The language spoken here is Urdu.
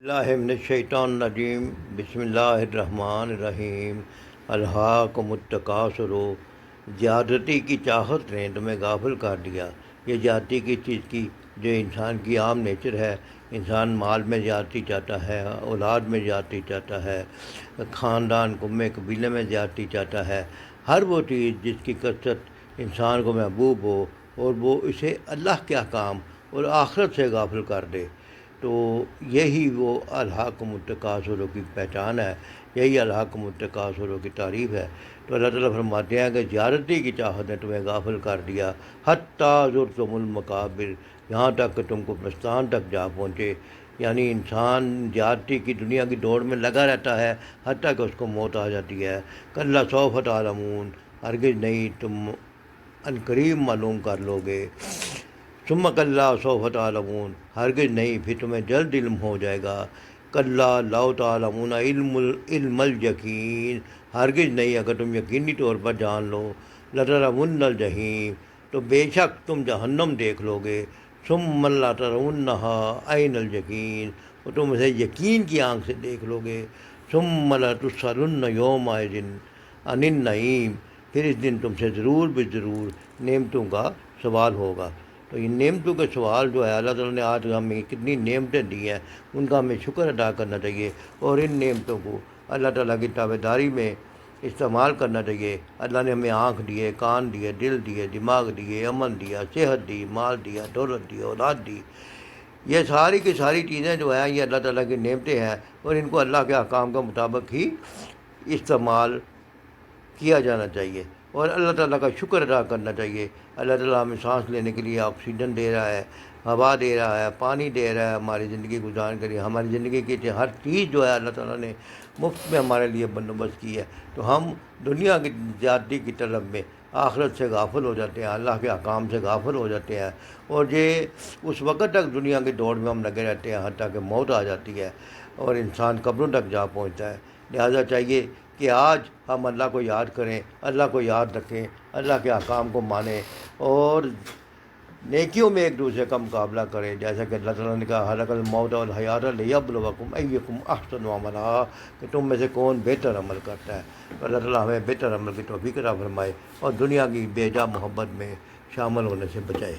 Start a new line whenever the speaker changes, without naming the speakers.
اللہ من الشیطان الرجیم بسم اللہ الرحمن الرحیم الہاکم التکاثر زیادتی کی چاہت نے تمہیں غافل کر دیا۔ یہ زیادتی کی چیز کی جو انسان کی عام نیچر ہے۔ انسان مال میں زیادتی چاہتا ہے، اولاد میں زیادتی چاہتا ہے، خاندان قومے قبیلے میں زیادتی چاہتا ہے۔ ہر وہ چیز جس کی کثرت انسان کو محبوب ہو اور وہ اسے اللہ کے احکام اور آخرت سے غافل کر دے، تو یہی وہ الہاکم التکاثر کی پہچان ہے، یہی الہاکم التکاثر کی تعریف ہے۔ تو اللہ تعالیٰ فرماتے ہیں کہ زیادتی کی چاہت نے تمہیں غافل کر دیا، حتیٰ زرتم المقابر، یہاں تک کہ تم کو قبرستان تک جا پہنچے۔ یعنی انسان زیادتی کی دنیا کی دوڑ میں لگا رہتا ہے حتیٰ کہ اس کو موت آ جاتی ہے۔ کلا سوف تعلمون، ہرگز نہیں، تم عنقریب معلوم کر لو گے۔ ثم کلا سوف تعلمون، ہرگز نہیں، پھر تمہیں جلد علم ہو جائے گا۔ کلا لو تعلمون علم الیقین، ہرگز نہیں، اگر تم یقینی طور پر جان لو۔ لترون الجحیم، تو بے شک تم جہنم دیکھ لو گے۔ ثم لترونها عین الیقین، اور تم اسے یقین کی آنکھ سے دیکھ لو گے۔ ثم لتسألن یومئذ عن النعیم، پھر اس دن تم سے ضرور بضرور نعمتوں کا سوال ہوگا۔ تو ان نعمتوں کے سوال جو ہے، اللہ تعالیٰ نے آج ہمیں کتنی نعمتیں دی ہیں، ان کا ہمیں شکر ادا کرنا چاہیے اور ان نعمتوں کو اللہ تعالیٰ کی تابعداری میں استعمال کرنا چاہیے۔ اللہ نے ہمیں آنکھ دیے، کان دیے، دل دیے، دماغ دیے، امن دیا، صحت دی، مال دیا، دولت دی، اولاد دی۔ یہ ساری کی ساری چیزیں جو ہیں، یہ اللہ تعالیٰ کی نعمتیں ہیں اور ان کو اللہ کے احکام کے مطابق ہی استعمال کیا جانا چاہیے اور اللہ تعالیٰ کا شکر ادا کرنا چاہیے۔ اللہ تعالیٰ ہمیں سانس لینے کے لیے آکسیجن دے رہا ہے، ہوا دے رہا ہے، پانی دے رہا ہے، ہماری زندگی گزارنے کے لیے، ہماری زندگی کی ہر چیز جو ہے اللہ تعالیٰ نے مفت میں ہمارے لیے بندوبست کی ہے۔ تو ہم دنیا کی زیادتی کی طلب میں آخرت سے غافل ہو جاتے ہیں، اللہ کے احکام سے غافل ہو جاتے ہیں، اور یہ اس وقت تک دنیا کی دوڑ میں ہم لگے رہتے ہیں حتیٰ کہ موت آ جاتی ہے اور انسان قبروں تک جا پہنچتا ہے۔ لہٰذا چاہیے کہ آج ہم اللہ کو یاد کریں، اللہ کو یاد رکھیں، اللہ کے احکام کو مانیں اور نیکیوں میں ایک دوسرے کا مقابلہ کریں، جیسا کہ اللہ تعالیٰ نے کہا خلق الموت والحیات لیبلوکم ایکم احسن عملا، کہ تم میں سے کون بہتر عمل کرتا ہے۔ تو اللہ تعالیٰ ہمیں بہتر عمل کی توفیق عطا فرمائے اور دنیا کی بے جا محبت میں شامل ہونے سے بچائے۔